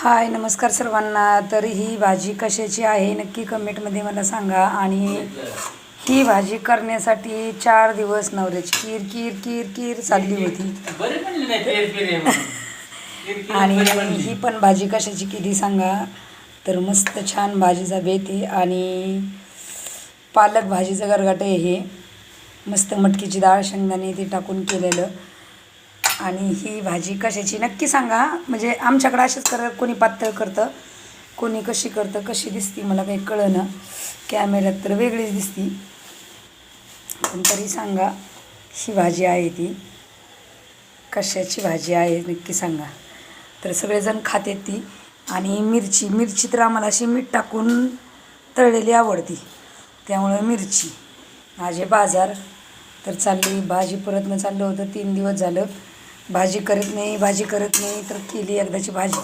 हाय नमस्कार सर्वांना. तर ही भाजी कशाची आहे नक्की कमेंटमध्ये मला सांगा. आणि ही भाजी करण्यासाठी 4 दिवस नवऱ्याची कीर कीर कीर कीर चालली होती. आणि ही पण भाजी कशाची केली सांगा. तर मस्त छान भाजीचा बेत आहे आणि पालक भाजीचं गरगाट आहे हे. मस्त मटकीची डाळ शेंगदाणे ते टाकून केलेलं. आणि ही भाजी कशाची नक्की सांगा. म्हणजे आमच्याकडं असेच कोणी पातळ करतं, कोणी कशी करतं, कशी दिसती मला काही कळेना. कॅमेऱ्यात तर वेगळीच दिसती, पण तरी सांगा ही भाजी आहे ती कशाची भाजी आहे नक्की सांगा. तर सगळेजण खातात ती. आणि मिरची तर आम्हाला अशी मीठ टाकून तळलेली आवडती, त्यामुळं मिरची. माझे बाजार तर चालली भाजी परतनं चाललं होतं. 3 दिवस झालं भाजी करत नाही तर केली एकदाची भाजी.